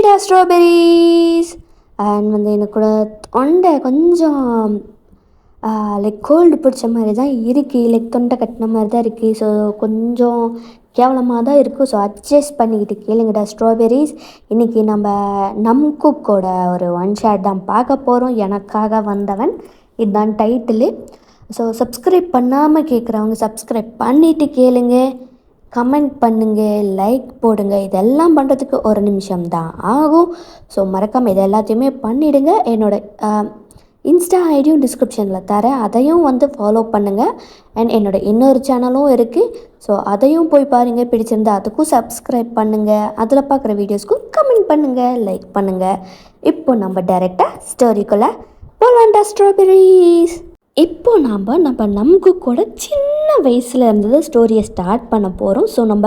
ஹாய்டா strawberries. And எனக்கு கூட தொண்டை கொஞ்சம் லைக் கோல்டு பிடிச்ச மாதிரி தான் இருக்குது. லைக் தொண்டை கட்டின மாதிரி தான் இருக்குது. ஸோ கொஞ்சம் கேவலமாக தான் இருக்குது. ஸோ அட்ஜஸ்ட் பண்ணிக்கிட்டு கேளுங்கடா ஸ்ட்ராபெரிஸ். இன்றைக்கி நம்ம குக்கோட ஒரு ஒன் ஷாட் தான் பார்க்க போகிறோம். எனக்காக வந்தவன் இதுதான் டைட்டிலு. ஸோ சப்ஸ்கிரைப் பண்ணாமல் கேட்குறவங்க சப்ஸ்கிரைப் பண்ணிவிட்டு கேளுங்க, கமெண்ட் பண்ணுங்கள், லைக் போடுங்க. இதெல்லாம் பண்ணுறதுக்கு ஒரு நிமிஷம் தான் ஆகும். ஸோ மறக்காமல் இது எல்லாத்தையுமே பண்ணிவிடுங்க. என்னோடய இன்ஸ்டா ஐடியும் டிஸ்கிரிப்ஷனில் தரேன், அதையும் ஃபாலோ பண்ணுங்கள். அண்ட் என்னோடய இன்னொரு சேனலும் இருக்குது. ஸோ அதையும் போய் பாருங்கள். பிடிச்சிருந்தா அதுக்கும் சப்ஸ்கிரைப் பண்ணுங்கள். அதில் பார்க்குற வீடியோஸ்க்கும் கமெண்ட் பண்ணுங்கள், லைக் பண்ணுங்கள். இப்போ நம்ம டைரெக்டாக ஸ்டோரிக்குள்ளே போலாண்டா ஸ்ட்ராபெரிஸ். இப்போ நம்ம குக்கோட சின்ன வயசில் இருந்தது ஸ்டோரியை ஸ்டார்ட் பண்ண போகிறோம். ஸோ நம்ம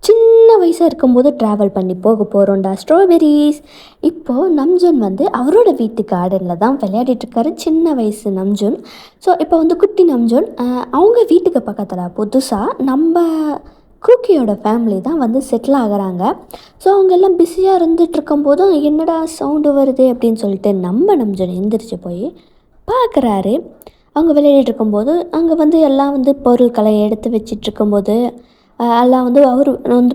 சின்ன வயசாக இருக்கும்போது ட்ராவல் பண்ணி போக போகிறோம்டா ஸ்ட்ராபெரிஸ். இப்போது நம்ஜுன் அவரோட வீட்டு கார்டனில் தான் விளையாடிட்டுருக்காரு, சின்ன வயசு நம்ஜுன். ஸோ இப்போ குட்டி நம்ஜுன் அவங்க வீட்டுக்கு பக்கத்தில் புதுசாக நம்ம குக்கியோட ஃபேமிலி தான் செட்டில் ஆகிறாங்க. ஸோ அவங்க எல்லாம் பிஸியாக இருந்துகிட்ருக்கும்போதும் என்னடா சவுண்டு வருது அப்படின்னு சொல்லிட்டு நம்ம நம்ஜுன் எந்திரிச்சு போய் பார்க்குறாரு. அவங்க விளையாடிட்டு இருக்கும்போது அங்கே எல்லாம் பொருட்களை எடுத்து வச்சிட்ருக்கும்போது எல்லாம் அவர்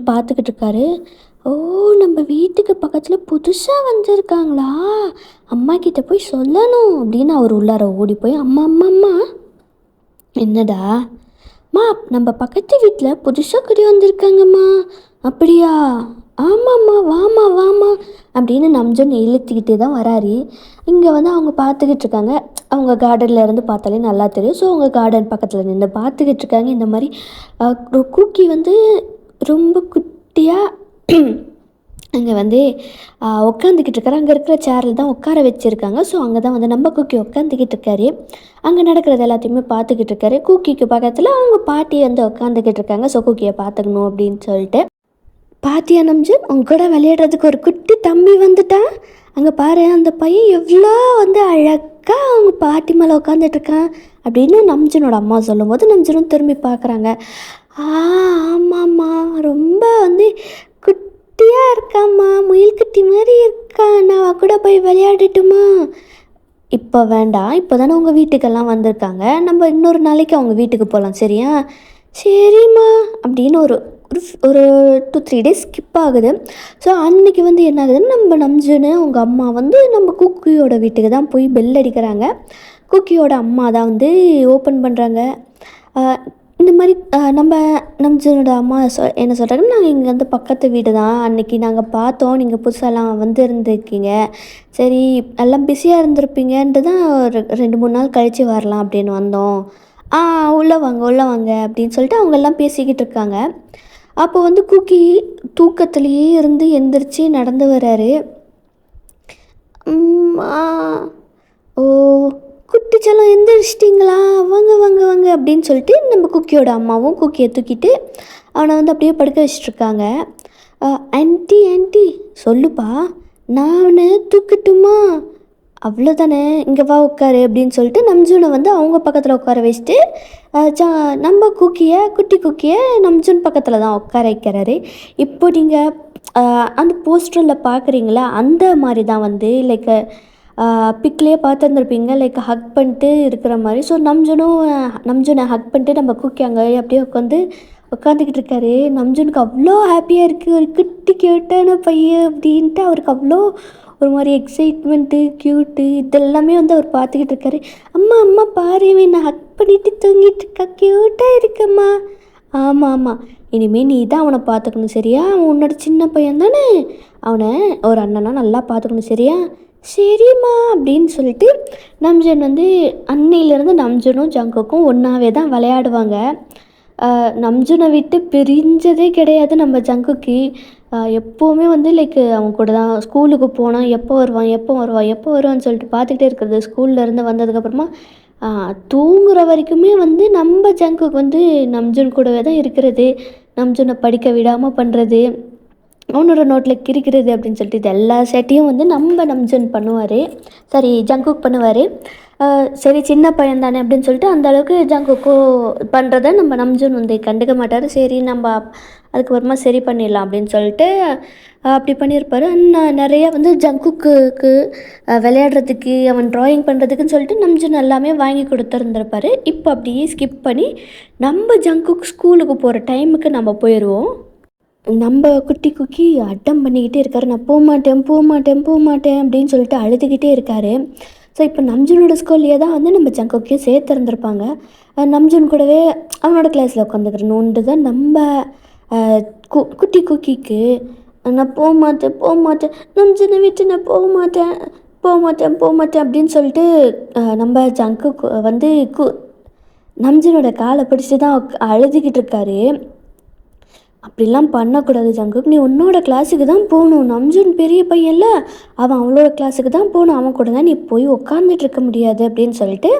பார்த்துக்கிட்டு இருக்காரு. ஓ, நம்ம வீட்டுக்கு பக்கத்தில் புதுசாக வந்திருக்காங்களா, அம்மா கிட்ட போய் சொல்லணும் அப்படின்னு அவர் உள்ளார ஓடி போய் அம்மா அம்மா அம்மா என்னடா மா, நம்ம பக்கத்து வீட்டில் புதுசாக குடி வந்திருக்காங்கம்மா. அப்படியா, ஆமாம்மா, வாமா வாமா அப்படின்னு நம்ஜுன் இழுத்துக்கிட்டே தான் வராரு. இங்கே அவங்க பார்த்துக்கிட்டு இருக்காங்க. அவங்க கார்டனில் இருந்து பார்த்தாலே நல்லா தெரியும். ஸோ அவங்க கார்டன் பக்கத்தில் நின்று பார்த்துக்கிட்டு இருக்காங்க. இந்த மாதிரி குக்கி ரொம்ப குட்டியாக அங்கே உட்காந்துக்கிட்டு இருக்காரு. அங்கே இருக்கிற சேரில் தான் உட்கார வச்சுருக்காங்க. ஸோ அங்கே தான் நம்ம குக்கி உட்காந்துக்கிட்டு இருக்காரு. அங்கே நடக்கிறது எல்லாத்தையுமே பார்த்துக்கிட்டு இருக்காரு. குக்கிக்கு பக்கத்தில் அவங்க பாட்டி உட்காந்துக்கிட்டு இருக்காங்க. ஸோ குக்கியை பார்த்துக்கணும் அப்படின்னு சொல்லிட்டு, பாத்தியா நம்ஜுன், உங்க கூட விளையாடுறதுக்கு ஒரு குட்டி தம்பி வந்துட்டான். அங்கே பாரு, அந்த பையன் எவ்வளோ அழகாக அவங்க பாட்டி மேலே உட்காந்துட்ருக்கான் அப்படின்னு நம்ஜுனோட அம்மா சொல்லும்போது நம்ஜுனும் திரும்பி பார்க்குறாங்க. ஆமாம்மா, ரொம்ப குட்டியாக இருக்காம்மா, முயல்குட்டி மாதிரி இருக்கா, நான் கூட போய் விளையாடட்டுமா? இப்போ வேண்டாம், இப்போ தானே உங்கள் வீட்டுக்கெல்லாம் வந்திருக்காங்க, நம்ம இன்னொரு நாளைக்கு அவங்க வீட்டுக்கு போகலாம், சரியா? சரிம்மா அப்படின்னு ஒரு 2-3 டேஸ் ஸ்கிப் ஆகுது. ஸோ அன்றைக்கி என்ன ஆகுதுன்னு நம்ம நம்ஜுன்னு அவங்க அம்மா நம்ம குக்கியோட வீட்டுக்கு தான் போய் பெல் அடிக்கிறாங்க. குக்கியோட அம்மா தான் ஓப்பன் பண்ணுறாங்க. இந்த மாதிரி நம்ம நம்ஜுனோட அம்மா என்ன சொல்கிறாங்கன்னா, நாங்கள் இங்கே பக்கத்து வீடு தான், அன்றைக்கி நாங்கள் பார்த்தோம், நீங்கள் புதுசாலாம் இருந்திருக்கீங்க, சரி எல்லாம் பிஸியாக இருந்திருப்பீங்கன்ட்டு தான் ஒரு 2-3 நாள் கழித்து வரலாம் அப்படின்னு வந்தோம். உள்ளே வாங்க உள்ளே வாங்க அப்படின்னு சொல்லிட்டு அவங்கெல்லாம் பேசிக்கிட்டு இருக்காங்க. அப்போ குக்கி தூக்கத்துலேயே இருந்து எந்திரிச்சு நடந்து வர்றாரு. ஓ, குட்டிச்செல்லாம் எந்திரிச்சிட்டிங்களா, வாங்க வாங்க வாங்க அப்படின்னு சொல்லிட்டு நம்ம குக்கியோட அம்மாவும் குக்கியை தூக்கிட்டு அவனை அப்படியே படுக்க வச்சிட்ருக்காங்க. ஆன்ட்டி ஆன்ட்டி சொல்லுப்பா, நான் அவனை தூக்கட்டுமா? அவ்வளோதானே, இங்கே வா உட்காரு அப்படின்னு சொல்லிட்டு நம்ஜுனை அவங்க பக்கத்தில் உட்கார வச்சுட்டு நம்ம குட்டி குக்கியை நம்ஜுன் பக்கத்தில் தான் உட்கார வைக்கிறாரு. இப்போ நீங்கள் அந்த போஸ்டரில் பார்க்குறீங்களா, அந்த மாதிரி தான் லைக் பிக்லேயே பார்த்துருந்துருப்பீங்க, லைக் ஹக் பண்ணிட்டு இருக்கிற மாதிரி. ஸோ நம்ஜுனை ஹக் பண்ணிட்டு நம்ம குக்கி அங்கே அப்படியே உட்காந்துக்கிட்டு இருக்காரு. நம்ஜுனுக்கு அவ்வளோ ஹாப்பியாக இருக்குது, ஒரு குட்டி க்யூட்டான பையன் அப்படின்ட்டு அவருக்கு அவ்வளோ ஒரு மாதிரி எக்ஸைட்மெண்ட்டு, க்யூட்டு இதெல்லாமே அவர் பார்த்துக்கிட்டு இருக்காரு. அம்மா அம்மா பாரு, நான் ஹக் பண்ணிட்டு தூங்கிட்டு இருக்கா, க்யூட்டாக இருக்கம்மா. ஆமாம் ஆமாம், இனிமேல் நீ தான் அவனை பார்த்துக்கணும், சரியா? அவன் உன்னோட சின்ன பையன் தானே, அவனை ஒரு அண்ணனா நல்லா பார்த்துக்கணும், சரியா? சரிம்மா அப்படின்னு சொல்லிட்டு நம்ஜன் அன்னையிலேருந்து நம்ஜனும் ஜங்குக்கும் ஒன்றாவே தான் விளையாடுவாங்க. நம்ஜுனை விட்டு பிரிஞ்சதே கிடையாது நம்ம ஜங்குக்கு. எப்போவுமே லைக் அவன் கூட தான் ஸ்கூலுக்கு போனால் எப்போ வருவான் எப்போ வருவான் எப்போ வருவான்னு சொல்லிட்டு பார்த்துக்கிட்டே இருக்கிறது. ஸ்கூல்லேருந்து வந்ததுக்கப்புறமா தூங்குற வரைக்குமே நம்ம ஜங்குக்கு நம்ஜுன் கூடவே தான் இருக்கிறது. நம்ஜுனை படிக்க விடாமல் பண்ணுறது, அவனோட நோட்டில் கிறுக்கிறது அப்படின்னு சொல்லிட்டு இது எல்லா சேட்டையும் நம்ம நம்ஜுன் பண்ணுவார், சாரி ஜங்குக் பண்ணுவார். சரி சின்ன பையன் தானே அப்படின்னு சொல்லிட்டு அந்த அளவுக்கு ஜங்குக்கு பண்ணுறத நம்ம நம்ஜூன் வந்து கண்டுக்க மாட்டார். சரி நம்ம அதுக்கப்புறமா சரி பண்ணிடலாம் அப்படின்னு சொல்லிட்டு அப்படி பண்ணியிருப்பாரு. நிறைய வந்து ஜங்குக்கு விளையாடுறதுக்கு அவன் ட்ராயிங் பண்ணுறதுக்குன்னு சொல்லிட்டு நம்ஜூன் எல்லாமே வாங்கி கொடுத்துருந்துருப்பாரு. இப்போ அப்படியே ஸ்கிப் பண்ணி நம்ம ஜங்குக் ஸ்கூலுக்கு போகிற டைமுக்கு நம்ம போயிடுவோம். நம்ம குட்டி குக்கி அட்டம் பண்ணிக்கிட்டே இருக்காரு. நான் போக மாட்டேன் அப்படின்னு சொல்லிட்டு அழுதுகிட்டே இருக்காரு. ஸோ இப்போ நம்ஜூனோட ஸ்கூல்லையே தான் வந்து நம்ம ஜங்குக்கையும் சேர்த்துருந்துருப்பாங்க. நம்ஜூன் கூடவே அவனோட கிளாஸில் உட்காந்துக்கிறணுன்ட்டு தான் நம்ம குட்டி குக்கிக்கு நான் போக மாட்டேன் நம்ஜூனை விட்டு நான் போக மாட்டேன் அப்படின்னு சொல்லிட்டு நம்ம ஜங்குக்கு வந்து நம்ஜூனோட காலை பிடிச்சி தான் அழுதுகிட்டு இருக்காரு. அப்படிலாம் பண்ணக்கூடாது ஜங்குக், நீ உன்னோட கிளாஸுக்கு தான் போகணும். நம்ஜூன் பெரிய பையன்ல, அவன் அவளோட கிளாஸுக்கு தான் போகணும். அவன் கூட தான் நீ போய் உட்காந்துட்டு இருக்க முடியாது அப்படின்னு சொல்லிட்டு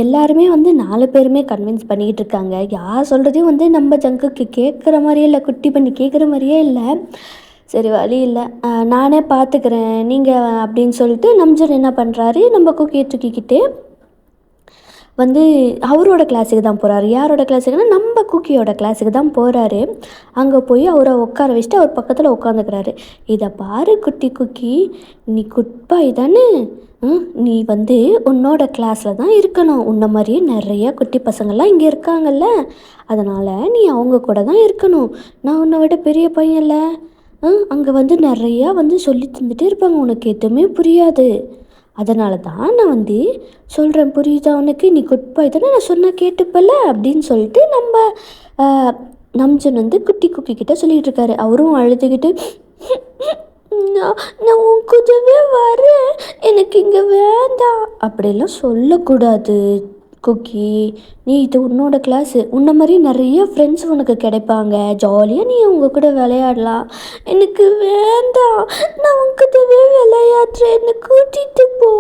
எல்லாருமே வந்து 4 பேருமே கன்வின்ஸ் பண்ணிக்கிட்டு இருக்காங்க. யார் சொல்கிறதையும் வந்து நம்ம ஜங்குக்கு கேட்குற மாதிரியே இல்லை, குட்டி பண்ணி கேட்குற மாதிரியே இல்லை. சரி வழி இல்லை, நானே பார்த்துக்கிறேன் நீங்கள் அப்படின்னு சொல்லிட்டு நம்ஜூன் என்ன பண்ணுறாரு, நம்ம குக்கியை தூக்கிக்கிட்டு வந்து அவரோட கிளாஸுக்கு தான் போகிறாரு. யாரோட கிளாஸுக்குன்னா நம்ம குக்கியோட கிளாஸுக்கு தான் போகிறாரு. அங்கே போய் அவரை உட்கார வச்சுட்டு அவர் பக்கத்தில் உட்காந்துக்கிறாரு. இதை பாரு குட்டி குக்கி, நீ குட் பாய் தானே, நீ வந்து உன்னோட கிளாஸில் தான் இருக்கணும். உன்ன மாதிரியே நிறைய குட்டி பசங்கள்லாம் இங்கே இருக்காங்கல்ல, அதனால் நீ அவங்க கூட தான் இருக்கணும். நான் உன்னை விட பெரிய பையன்ல, அங்கே வந்து நிறையா வந்து சொல்லி தந்துட்டே இருப்பாங்க, உனக்கு எதுவுமே புரியாது. அதனால தான் நான் வந்து சொல்கிறேன், புரியுதா உனக்கு, நீ குட் பாய் தானே, நான் சொன்னால் கேட்டுப்பல அப்படின்னு சொல்லிட்டு நம்ம நம்ஜூன் வந்து குட்டி குக்கி கிட்ட சொல்லிகிட்டு இருக்காரு. அவரும் அழுதுகிட்டு நான் உன் கூடவே வரேன், எனக்கு இங்கே வேண்டாம் அப்படிலாம் சொல்லக்கூடாது குக்கி. நீ இது உன்னோட கிளாஸு, உன்ன மாதிரி நிறைய ஃப்ரெண்ட்ஸ் உனக்கு கிடைப்பாங்க, ஜாலியாக நீ அவங்க கூட விளையாடலாம். எனக்கு வேண்டாம், நான் உங்ககிட்டவே விளையாடுறேன், என்னை கூட்டிகிட்டு போ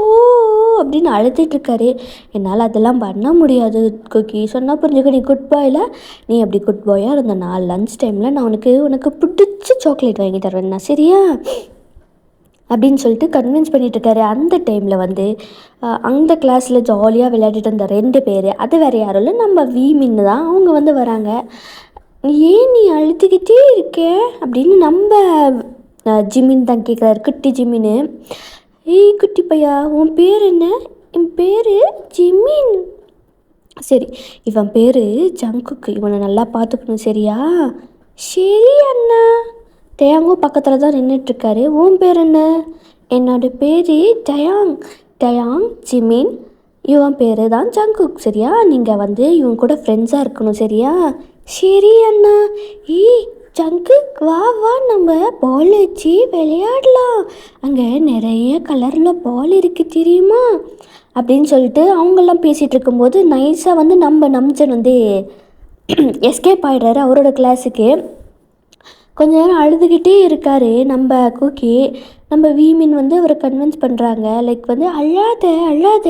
அப்படின்னு அழுத்திட்டுருக்காரு. என்னால் அதெல்லாம் பண்ண முடியாது குக்கி, சொன்னால் புரிஞ்சுக்க, நீ குட் பாயில், நீ அப்படி குட் பாயாக இருந்தேன்னா லன்ச் டைமில் நான் உனக்கு பிடிச்ச சாக்லேட் வாங்கி தருவேன், சரியா அப்படின்னு சொல்லிட்டு கன்வின்ஸ் பண்ணிகிட்ருக்காரு. அந்த டைமில் வந்து அந்த கிளாஸில் ஜாலியாக விளையாடிட்டு இருந்த 2 பேர், அது வேறு யாரும் இல்லை, நம்ம வீமின்னு தான். அவங்க வந்து வராங்க. ஏன் நீ அழுதுகிட்டே இருக்கே அப்படின்னு நம்ம ஜிமின் தான் கேட்குறாரு, குட்டி ஜிமின்னு. ஏய் குட்டி பையா, உன் பேர் என்ன? என் பேர் ஜிமின். சரி, இவன் பேர் ஜங்குக்கு, இவனை நல்லா பார்த்துக்கணும் சரியா? சரி அண்ணா. டயாங்கும் பக்கத்தில் தான் நின்றுட்டுருக்காரு. உன் பேர் என்ன? என்னோடய பேர் டயாங் ஜிமின். இவன் பேர் தான் ஜங்குக், சரியா? நீங்கள் வந்து இவன் கூட ஃப்ரெண்ட்ஸாக இருக்கணும், சரியா? சரி அண்ணா. ஜங்குக் வா நம்ம பால் வச்சு விளையாடலாம், அங்கே நிறைய கலரில் பால் இருக்குது தெரியுமா அப்படின்னு சொல்லிட்டு அவங்கெல்லாம் பேசிகிட்டு இருக்கும்போது நைஸாக வந்து நம்ம நம்ஜன் வந்து எஸ்கேப் ஆகிடுறாரு அவரோட கிளாஸுக்கு. கொஞ்ச நேரம் அழுதுகிட்டே இருக்கார் நம்ம குக்கி. நம்ம வீமின் வந்து அவரை கன்வின்ஸ் பண்ணுறாங்க, லைக் வந்து அழாத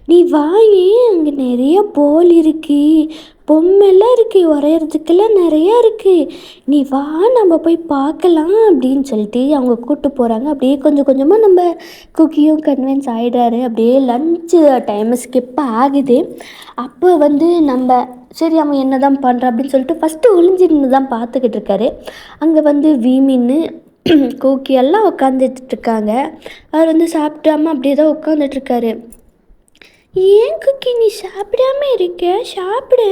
நீ வாங்கி, அங்கே நிறைய பால் இருக்குது, பொம்மைலாம் இருக்குது, வரைகிறதுக்கெல்லாம் நிறையா இருக்குது, நீ வா நம்ம போய் பார்க்கலாம் அப்படின்னு சொல்லிட்டு அவங்க கூப்பிட்டு போகிறாங்க. அப்படியே கொஞ்சம் கொஞ்சமாக நம்ம குக்கியும் கன்வின்ஸ் ஆகிடுறாரு. அப்படியே லஞ்சு டைமு ஸ்கிப் ஆகுது. அப்போ வந்து நம்ம சரி அவன் என்ன தான் பண்ணுறான் அப்படின்னு சொல்லிட்டு ஃபஸ்ட்டு ஒளிஞ்சிருந்து தான் பார்த்துக்கிட்டு இருக்காரு. அங்கே வந்து வீமின்னு கோக்கி எல்லாம் உட்காந்துட்ருக்காங்க. அவர் வந்து சாப்பிடாம அப்படியே தான் உட்காந்துட்ருக்காரு. ஏன் குக்கி நீ சாப்பிடாம இருக்க? சாப்பிடு.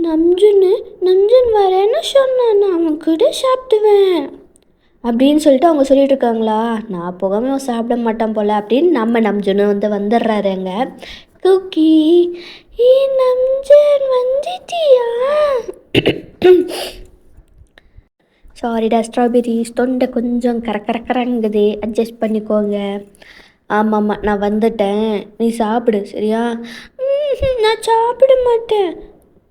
நம்ஜன் வரேன்னு சொன்னான், நான் அவன் கூட சாப்பிடுவேன் அப்படின்னு சொல்லிட்டு அவங்க சொல்லிட்டு இருக்காங்களா. நான் போகாமல் அவன் சாப்பிட மாட்டான் போல் அப்படின்னு நம்ம நம்ஜன் வந்து வந்துடுறாருங்க. குக்கி நம்ஜன் வந்துட்டியா? சாரிடா ஸ்ட்ராபெரிஸ், தொண்டை கொஞ்சம் கரங்குது, அட்ஜஸ்ட் பண்ணிக்கோங்க. ஆமாம் நான் வந்துட்டேன், நீ சாப்பிடு சரியா? நான் சாப்பிட மாட்டேன்.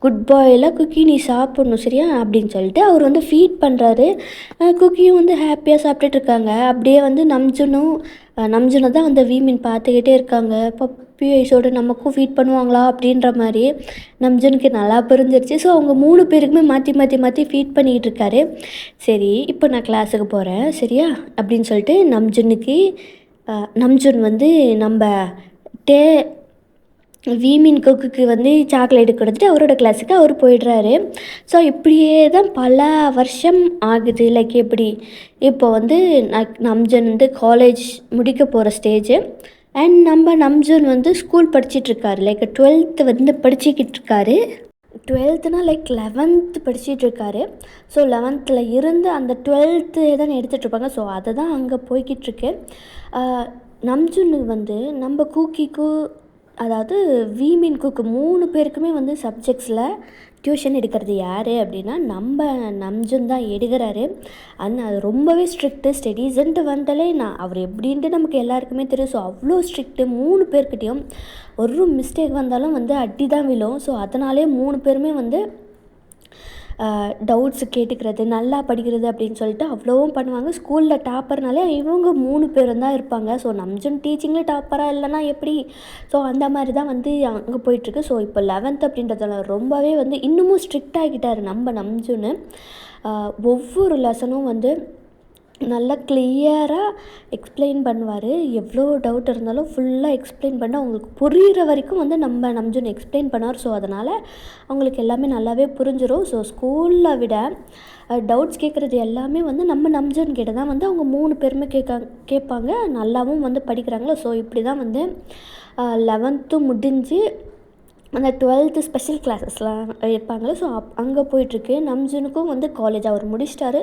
குட் பாயில் குக்கி, நீ சாப்பிட்ணும் சரியா அப்படின்னு சொல்லிட்டு அவர் வந்து ஃபீட் பண்ணுறாரு. குக்கியும் வந்து ஹாப்பியாக சாப்பிட்டுட்ருக்காங்க. அப்படியே வந்து நம்ஜனை தான் வந்து வீமின் பார்த்துக்கிட்டே இருக்காங்க. பப்பி ஐஸோடு நமக்கும் ஃபீட் பண்ணுவாங்களா அப்படின்ற மாதிரி நம்ஜனுக்கு நல்லா புரிஞ்சிருச்சு. ஸோ அவங்க 3 பேருக்குமே மாற்றி ஃபீட் பண்ணிக்கிட்டு இருக்காரு. சரி இப்போ நான் கிளாஸுக்கு போகிறேன் சரியா அப்படின்னு சொல்லிட்டு நம்ஜன் வந்து நம்ம டே வீமின் குக்குக்கு வந்து சாக்லேட் கொடுத்துட்டு அவரோட கிளாஸுக்கு அவர் போயிடுறாரு. ஸோ இப்படியே தான் பல வருஷம் ஆகுது. லைக் எப்படி இப்போ வந்து நம்ஜன் வந்து காலேஜ் முடிக்க போகிற ஸ்டேஜு. அண்ட் நம்ஜன் வந்து ஸ்கூல் படிச்சிட்ருக்காரு. லைக் 12th வந்து படிச்சுக்கிட்டு இருக்காரு. 12th like 11th படிச்சிட்ருக்காரு. So 11th இருந்து அந்த 12th தான் எடுத்துகிட்ருப்பாங்க. ஸோ அதை தான் அங்கே போய்கிட்டுருக்கு. நம்ஜுனுக்கு வந்து நம்ம கூக்கிக்கு, அதாவது வீமின் குக்கு 3 பேருக்குமே வந்து சப்ஜெக்ட்ஸில் டியூஷன் எடுக்கிறது யார் அப்படின்னா நம்ம நம்ஜுன் தான் எடுக்கிறாரு. அது ரொம்பவே ஸ்ட்ரிக்ட்டு. ஸ்டடீஸுன்ட்டு வந்தாலே அவர் எப்படின்ட்டு நமக்கு எல்லாருக்குமே தெரியும். ஸோ அவ்வளோ ஸ்ட்ரிக்ட்டு. 3 பேர்கிட்டையும் ஒரு மிஸ்டேக் வந்தாலும் வந்து அடி தான் விழும். ஸோ அதனாலே 3 பேருமே வந்து டவுட்ஸு கேட்டுக்கிறது, நல்லா படிக்கிறது அப்படின்னு சொல்லிட்டு அவ்வளோவும் பண்ணுவாங்க. ஸ்கூலில் டாப்பர்னாலே இவங்க 3 பேரும் தான் இருப்பாங்க. ஸோ நம்ஜுன் டீச்சிங்கில் டாப்பராக இல்லைன்னா எப்படி? ஸோ அந்த மாதிரி தான் வந்து அங்கே போயிட்டுருக்கு. ஸோ இப்போ 11th அப்படின்றதால ரொம்பவே வந்து இன்னமும் ஸ்ட்ரிக்ட் ஆகிட்டார் நம்ம நம்ஜுன்னு. ஒவ்வொரு லெசனும் வந்து நல்லா கிளியராக எக்ஸ்பிளைன் பண்ணுவார். எவ்வளோ டவுட் இருந்தாலும் ஃபுல்லாக எக்ஸ்பிளைன் பண்ணி அவங்களுக்கு புரிகிற வரைக்கும் வந்து நம்ம நம்ஜுன் எக்ஸ்பிளைன் பண்ணுவார். ஸோ அதனால் அவங்களுக்கு எல்லாமே நல்லாவே புரிஞ்சிடும். ஸோ ஸ்கூலில் விட டவுட்ஸ் கேட்குறது எல்லாமே வந்து நம்ம நம்ஜுன் கிட்ட தான் வந்து அவங்க 3 பேருமே கேட்பாங்க. நல்லாவும் வந்து படிக்கிறாங்களோ. ஸோ இப்படி தான் வந்து 11th முடிஞ்சு அந்த 12th ஸ்பெஷல் கிளாஸஸ்லாம் இருப்பாங்களே. ஸோ அங்கே போயிட்டுருக்கு. நம்ஜுனுக்கும் வந்து காலேஜ் அவர் முடிச்சிட்டாரு.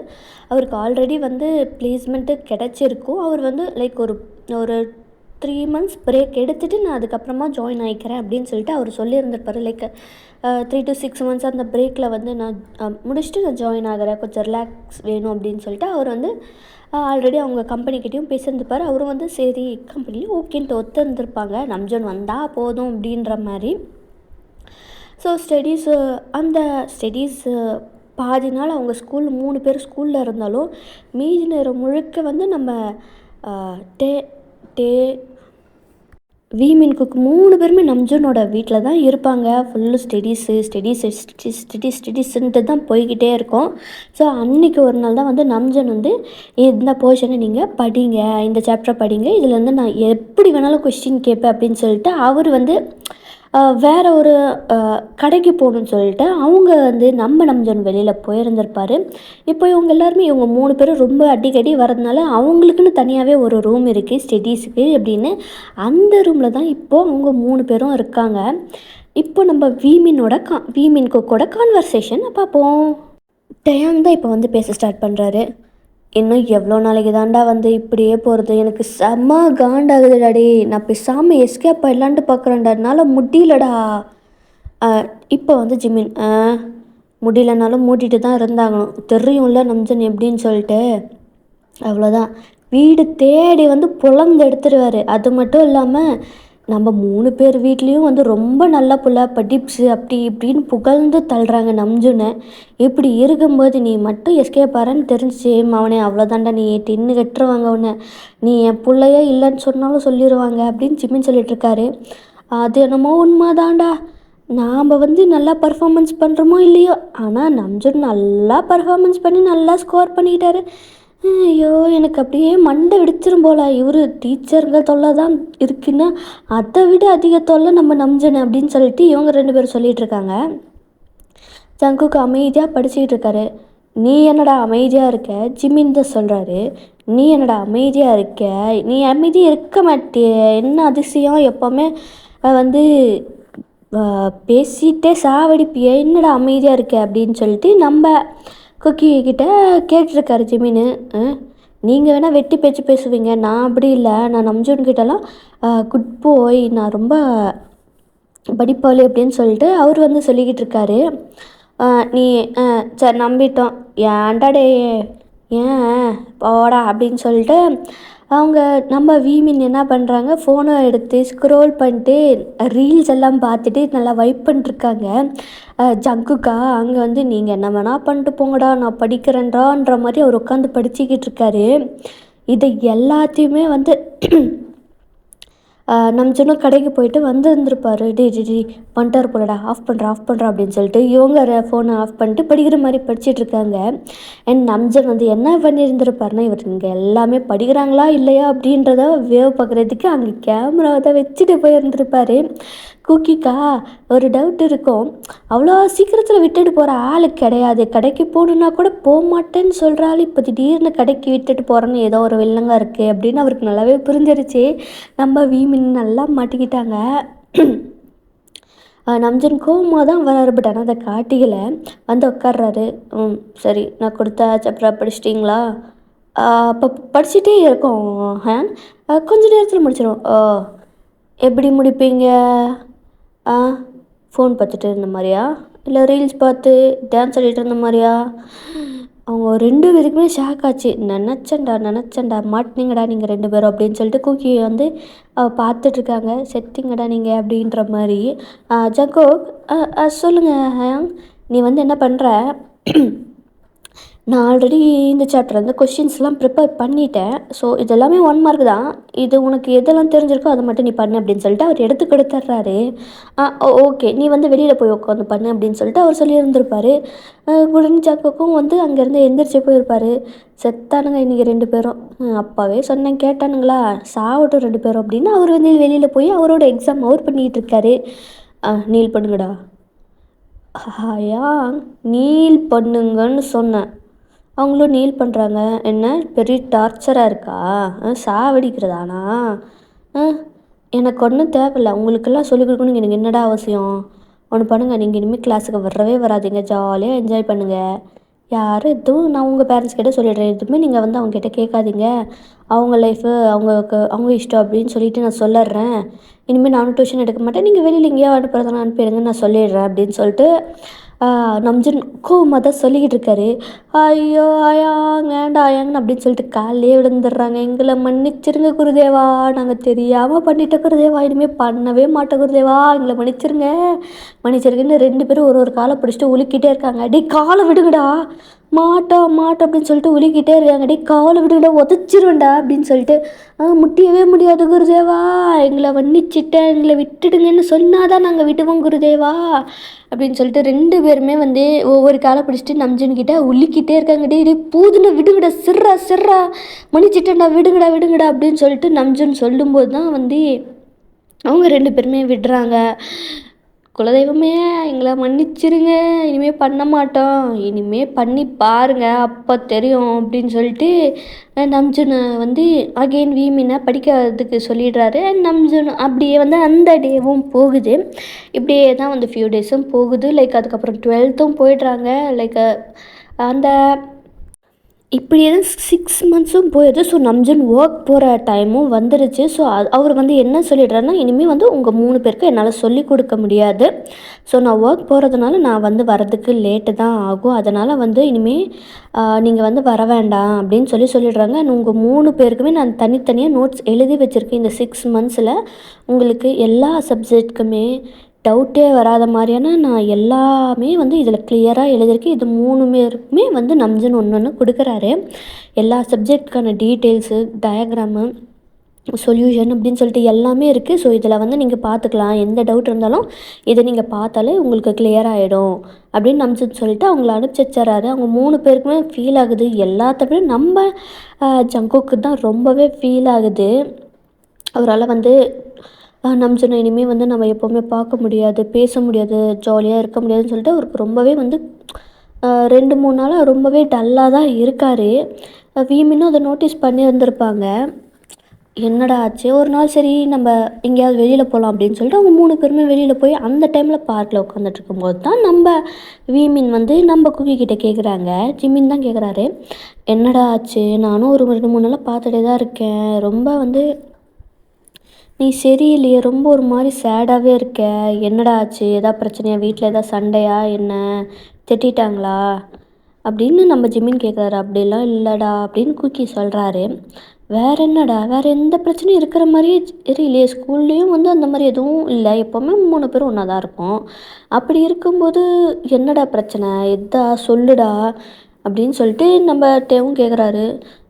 அவருக்கு ஆல்ரெடி வந்து ப்ளேஸ்மெண்ட்டு கிடச்சிருக்கும். அவர் வந்து லைக் ஒரு 3 months பிரேக் எடுத்துகிட்டு நான் அதுக்கப்புறமா ஜாயின் ஆகிக்கிறேன் அப்படின்னு சொல்லிட்டு அவர் சொல்லியிருந்திருப்பார். லைக் 3 to 6 months அந்த பிரேக்கில் வந்து நான் முடிச்சுட்டு நான் ஜாயின் ஆகிறேன், கொஞ்சம் ரிலாக்ஸ் வேணும் அப்படின்னு சொல்லிட்டு அவர் வந்து ஆல்ரெடி அவங்க கம்பெனிக்கிட்டையும் பேசியிருந்துப்பார். அவரும் வந்து சரி கம்பெனியும் ஓகேன்ட்டு ஒத்துருந்துருப்பாங்க. நம்ஜுன் வந்தால் போதும் அப்படின்ற மாதிரி. ஸோ அந்த ஸ்டடீஸு பாதி நாள் அவங்க 3 பேர் ஸ்கூலில் இருந்தாலும் மீதி நேரம் முழுக்க வந்து நம்ம வீமின் குக் 3 பேருமே நம்ஜுனோட வீட்டில் தான் இருப்பாங்க. ஃபுல்லு ஸ்டடீஸுன்ட்டு தான் போய்கிட்டே இருக்கும். ஸோ அன்றைக்கி ஒரு நாள் தான் வந்து நம்ஜன் வந்து இந்த போர்ஷனை நீங்கள் படிங்க, இந்த சாப்டரை படிங்க, இதில் வந்து நான் எப்படி வேணாலும் கொஸ்டின் கேட்பேன் அப்படின்னு சொல்லிட்டு அவர் வந்து வேறு ஒரு கடைக்கு போகணுன்னு சொல்லிட்டு அவங்க வந்து நம்ம நம்ஜன் வெளியில் போயிருந்திருப்பார். இப்போ இவங்க எல்லாருமே இவங்க 3 பேரும் ரொம்ப அடிக்கடி வரதுனால அவங்களுக்குன்னு தனியாகவே ஒரு ரூம் இருக்குது ஸ்டடீஸுக்கு அப்படின்னு. அந்த ரூமில் தான் இப்போது அவங்க 3 பேரும் இருக்காங்க. இப்போ நம்ம வீமின் குக்கோட கான்வர்சேஷன் பார்ப்போம். டயாங் தான் இப்போ வந்து பேச ஸ்டார்ட் பண்ணுறாரு. இன்னும் எவ்வளோ நாளைக்கு தாண்டா வந்து இப்படியே போகிறது? எனக்கு செம்ம காண்டாகுதுடா டே. நான் பேசாமல் எஸ்கேப் ஆயிடலான்ட்டு பார்க்குறேன்டா, என்னால் முடியலடா. இப்போ வந்து ஜிமின் முடியலனாலும் மூட்டிகிட்டு தான் இருந்தாங்கணும், தெரியும்ல நம்ஜன் எப்படின்னு சொல்லிட்டு. அவ்வளோதான், வீடு தேடி வந்து பொழந்து எடுத்துருவார். அது மட்டும் இல்லாமல் நம்ம 3 பேர் வீட்லேயும் வந்து ரொம்ப நல்ல புள்ள, படிப்ஸு அப்படி இப்படின்னு புகழ்ந்து தள்ளுறாங்க நம்ஜுனை. இப்படி இருக்கும்போது நீ மட்டும் எஸ்கேப் ஆறன்னு தெரிஞ்சிச்சு அவனே, அவ்வளோதாண்டா, நீ டின்னு கட்டுருவாங்க உன்னை, நீ என் பிள்ளையே இல்லைன்னு சொன்னாலும் சொல்லிடுவாங்க அப்படின்னு ஜிமின் சொல்லிட்டுருக்காரு. அது என்னமோ உண்மைதாண்டா, நாம் வந்து நல்லா பர்ஃபார்மன்ஸ் பண்ணுறோமோ இல்லையோ, ஆனால் நம்ஜுன் நல்லா பர்ஃபார்மன்ஸ் பண்ணி நல்லா ஸ்கோர் பண்ணிக்கிட்டாரு. ஐயோ, எனக்கு அப்படியே மண்டை வெடிச்சிரும் போல். இவர் டீச்சருங்க தொல்லை தான் இருக்குன்னா அதை விட அதிக தொல்லை நம்ம நம்ஜன் அப்படின்னு சொல்லிட்டு இவங்க 2 பேரும் சொல்லிகிட்டு இருக்காங்க. ஜங்குக்கு அமைதியாக படிச்சுக்கிட்டு இருக்காரு. நீ என்னடா அமைதியாக இருக்க? ஜிமின் தான் சொல்கிறாரு. நீ என்னடா அமைதியாக இருக்க? நீ அமைதியாக இருக்க மாட்டிய, என்ன அதிசயம், எப்போவுமே வந்து பேசிகிட்டே சாவடிப்பிய, என்னடா அமைதியாக இருக்க அப்படின்னு சொல்லிட்டு நம்ம குக்கி கிட்ட கேட்டிருக்காரு ஜிமின்னு. நீங்கள் வேணால் வெட்டி பேச்சு பேசுவீங்க, நான் அப்படி இல்லை, நான் நம்ஜுன் கிட்டலாம் குட் பாய், நான் ரொம்ப படிப்பாளி அப்படின்னு சொல்லிட்டு அவர் வந்து சொல்லிக்கிட்டு இருக்காரு. நீ சரி நம்பிட்டோம், ஏன்டாடே ஏன் போடா அப்படின்னு சொல்லிட்டு அவங்க நம்ம வீமின் என்ன பண்ணுறாங்க, ஃபோனை எடுத்து ஸ்க்ரோல் பண்ணிட்டு ரீல்ஸ் எல்லாம் பார்த்துட்டு நல்லா வைப் பண்ணிட்டுருக்காங்க. ஜங்குக்கா அங்கே வந்து நீங்கள் என்ன வேணால் பண்ணிட்டு போங்கடா, நான் படிக்கிறேன்டான்ற மாதிரி அவர் உட்காந்து படிச்சுக்கிட்டு இருக்காரு. இதை எல்லாத்தையுமே வந்து நம்ஜனும் கடைக்கு போயிட்டு வந்திருந்திருப்பாரு. "டேய் டேய் டேய் வந்துட்டாரு போலடா, ஆஃப் பண்ணுறா" அப்படின்னு சொல்லிட்டு இவங்க ஃபோனை ஆஃப் பண்ணிட்டு படிக்கிற மாதிரி படிச்சுட்டு இருக்காங்க. அண்ட் நம்ஜன் வந்து என்ன பண்ணியிருந்திருப்பாருன்னா, இவர் இங்கே எல்லாமே படிக்கிறாங்களா இல்லையா அப்படின்றத வேவ் பார்க்குறதுக்கு அங்கே கேமராவை தான் வச்சுட்டு போயிருந்திருப்பாரு. குக்கிக்கா ஒரு டவுட் இருக்கும், அவ்வளோ சீக்கிரத்தில் விட்டுட்டு போகிற ஆள் கிடையாது. கடைக்கு போகணுன்னா கூட போக மாட்டேன்னு சொல்கிற ஆள் இப்போ திடீர்னு கடைக்கு விட்டுட்டு போகிறேன்னு ஏதோ ஒரு வில்லங்க இருக்குது அப்படின்னு அவருக்கு நல்லாவே புரிஞ்சிருச்சு. நம்ம வீமின் நல்லா மாட்டிக்கிட்டாங்க. நம்ஜன் கோவமாக தான் வராரு, பட் ஆனால் அதை காட்டிக்கல. வந்து உட்கார்றாரு. சரி, நான் கொடுத்த சாப்டர் படிச்சிட்டிங்களா? அப்போ படிச்சுட்டே இருக்கோம் ஹேங். கொஞ்ச நேரத்தில் முடிச்சிடும். எப்படி முடிப்பீங்க? ஃபோன் பார்த்துட்டு இருந்த மாதிரியா, இல்லை ரீல்ஸ் பார்த்து டான்ஸ் ஆடிட்டு இருந்த மாதிரியா? அவங்க 2 பேருக்குமே ஷாக் ஆச்சு. நினச்சேன்டா மாட்டினீங்கடா நீங்கள் 2 பேரும் அப்படின்னு சொல்லிட்டு குக்கி வந்து பார்த்துட்ருக்காங்க. செட்டிங்கடா நீங்கள் அப்படின்ற மாதிரி. ஜங்கோக், சொல்லுங்கள் ஹேங், நீ வந்து என்ன பண்ணுற? நான் ஆல்ரெடி இந்த சாப்டர் வந்து கொஷின்ஸ்லாம் ப்ரிப்பேர் பண்ணிட்டேன். ஸோ இது எல்லாமே 1 மார்க் தான். இது உனக்கு எதெல்லாம் தெரிஞ்சிருக்கோ அதை மட்டும் நீ பண்ணு அப்படின்னு சொல்லிட்டு அவர் எடுத்து கொடுத்துட்றாரு. ஓகே, நீ வந்து வெளியில் போய் உட்காந்து பண்ணு அப்படின்னு சொல்லிட்டு அவர் சொல்லியிருந்திருப்பாரு. உடனே ஜாக்கோக்கும் வந்து அங்கேருந்து எந்திரிச்சு போயிருப்பார். செத்தானுங்க இன்றைக்கி 2 பேரும். அப்பாவே சொன்னேன் கேட்டானுங்களா, சாவட்டும் 2 பேரும் அப்படின்னு அவர் வந்து வெளியில் போய் அவரோட எக்ஸாம் அவர் பண்ணிக்கிட்டு இருக்காரு. நீல் பண்ணுங்கடா. ஹயாங், நீல் பண்ணுங்கன்னு சொன்னேன். அவங்களும் நீல் பண்ணுறாங்க. என்ன பெரிய டார்ச்சராக இருக்கா? சாவடிக்கிறதானா? எனக்கு ஒன்றும் தேவையில்ல, உங்களுக்கெல்லாம் சொல்லிக் கொடுக்கணுங்க எனக்கு என்னடா அவசியம்? ஒன்று பண்ணுங்கள், நீங்கள் இனிமேல் கிளாஸுக்கு வரவே வராதிங்க, ஜாலியாக என்ஜாய் பண்ணுங்கள். யாரும் எதுவும் நான் உங்கள் பேரண்ட்ஸ் கிட்டே சொல்லிடுறேன், எதுவுமே நீங்கள் வந்து அவங்ககிட்ட கேட்காதீங்க. அவங்க லைஃபு அவங்க இஷ்டம் அப்படின்னு சொல்லிவிட்டு நான் சொல்லிட்றேன். இனிமேல் நானும் டியூஷன் எடுக்க மாட்டேன், நீங்கள் வெளியில் எங்கேயோ அனுப்புறதெல்லாம் அனுப்பிடுங்கன்னு நான் சொல்லிடுறேன் அப்படின்னு சொல்லிட்டு நம்ஜன் கோவமாக தான் சொல்லிக்கிட்டு இருக்காரு. ஐயோ ஆயாங், வேண்டாம் ஆயாங்கன்னு அப்படின்னு சொல்லிட்டு காலையே விழுந்துடுறாங்க. எங்களை மன்னிச்சிருங்க குருதேவா, நாங்கள் தெரியாமல் பண்ணிட்டோம் குருதேவா, இனிமேல் பண்ணவே மாட்டோம் குருதேவா, எங்களை மன்னிச்சிருங்கன்னு 2 பேரும் ஒரு காலை பிடிச்சிட்டு உலுக்கிட்டே இருக்காங்க. டே காலை விடுங்கடா, மாட்டோம் அப்படின்னு சொல்லிட்டு உலுக்கிட்டே இருக்காங்க. டே காலை விடுங்கடா, உதச்சிருவேண்டா அப்படின்னு சொல்லிட்டு முட்டியவே முடியாது குருதேவா, எங்களை மன்னிச்சிட்டேன், எங்களை விட்டுடுங்கன்னு சொன்னாதான் நாங்கள் விட்டுவோம் குருதேவா அப்படின்னு சொல்லிட்டு 2 பேருமே வந்து ஒவ்வொரு காலை பிடிச்சிட்டு நம்ஜன்கிட்ட உலுக்கிட்டே இருக்காங்க. டே பூதுன்னு விடுங்கடா, சிர்ரா மன்னிச்சிட்டேன்டா, விடுங்கடா அப்படின்னு சொல்லிட்டு நம்ஜன் சொல்லும்போது தான் வந்து அவங்க 2 பேருமே விடுறாங்க. குலதெய்வமே எங்களை மன்னிச்சிருங்க, இனிமேல் பண்ண மாட்டோம், இனிமேல் பண்ணி பாருங்கள் அப்போ தெரியும் அப்படின்னு சொல்லிட்டு நம்ஜுனை வந்து அகெயின் வீமினை படிக்கிறதுக்கு சொல்லிடுறாரு. நம்ஜுன் அப்படியே வந்து அந்த டேவும் போகுது. இப்படியே தான் வந்து ஃபியூ டேஸும் போகுது. லைக் அதுக்கப்புறம் 12th போயிடுறாங்க. லைக் அந்த இப்படியே தான் 6 மந்த்ஸும் போயிடுது. ஸோ நம்ஜன் ஒர்க் போகிற டைமும் வந்துருச்சு. ஸோ அவர் வந்து என்ன சொல்லிடுறாருன்னா, இனிமேல் வந்து உங்கள் 3 பேருக்கு என்னால் சொல்லிக் கொடுக்க முடியாது. ஸோ நான் ஒர்க் போகிறதுனால நான் வந்து வரதுக்கு லேட்டு தான் ஆகும். அதனால் வந்து இனிமேல் நீங்கள் வந்து வர வேண்டாம் அப்படின்னு சொல்லிடுறாங்க. உங்கள் 3 பேருக்குமே நான் தனித்தனியாக நோட்ஸ் எழுதி வச்சுருக்கேன். இந்த 6 மந்த்ஸில் உங்களுக்கு எல்லா சப்ஜெக்ட்டுக்குமே டவுட்டே வராத மாதிரியான நான் எல்லாமே வந்து இதில் கிளியராக எழுதியிருக்கேன். இது 3 பேருக்குமே வந்து நம்ஜன் ஒன்று கொடுக்குறாரு. எல்லா சப்ஜெக்டுக்கான டீட்டெயில்ஸு, டயக்ராமு, சொல்யூஷன் அப்படின்னு சொல்லிட்டு எல்லாமே இருக்குது. ஸோ இதில் வந்து நீங்கள் பார்த்துக்கலாம், எந்த டவுட் இருந்தாலும் இதை நீங்கள் பார்த்தாலே உங்களுக்கு கிளியர் ஆகிடும் அப்படின்னு நம்ஜன் சொல்லிட்டு அவங்கள அனுப்பிச்சி வச்சுறாரு. அவங்க 3 பேருக்குமே ஃபீல் ஆகுது. எல்லாத்தப்படியும் நம்ம ஜங்குக்கு தான் ரொம்பவே ஃபீல் ஆகுது. அவரால் வந்து நம்ஜனை இனிமேல் வந்து நம்ம எப்போவுமே பார்க்க முடியாது, பேச முடியாது, ஜாலியாக இருக்க முடியாதுன்னு சொல்லிட்டு அவருக்கு ரொம்பவே வந்து 2-3 நாளாக ரொம்பவே டல்லாக தான் இருக்கார். வீமினும் அதை நோட்டீஸ் பண்ணியிருந்திருப்பாங்க. என்னடா ஆச்சு? ஒரு நாள் சரி நம்ம எங்கேயாவது வெளியில் போகலாம் அப்படின்னு சொல்லிட்டு அவங்க 3 பேருமே வெளியில் போய் அந்த டைமில் பார்க்கில் உட்காந்துட்டு இருக்கும்போது தான் நம்ம வீமின் வந்து நம்ம குக்கிக்கிட்ட கேட்குறாங்க. ஜிமின் தான் கேட்குறாரு, என்னடா ஆச்சு? நானும் ஒரு 2-3 நாளாக பார்த்துட்டே தான் இருக்கேன், ரொம்ப வந்து நீ சரியில்லையே, ரொம்ப ஒரு மாதிரி சேடாகவே இருக்க, என்னடா ஆச்சு? எதாவது பிரச்சனையா? வீட்டில் எதாவது சண்டையா என்ன? திட்டிட்டாங்களா அப்படின்னு நம்ம ஜிமின் கேட்குறாரு. அப்படிலாம் இல்லைடா அப்படின்னு குக்கி சொல்கிறாரு. வேறு என்னடா, வேறு எந்த பிரச்சனையும் இருக்கிற மாதிரியே தெரியலையே, ஸ்கூல்லேயும் வந்து அந்த மாதிரி எதுவும் இல்லை, எப்போவுமே 3 பேரும் ஒன்றா தான் இருக்கும், அப்படி இருக்கும்போது என்னடா பிரச்சனை, எதா சொல்லுடா அப்படின்னு சொல்லிட்டு நம்ம டேவும் கேட்குறாரு.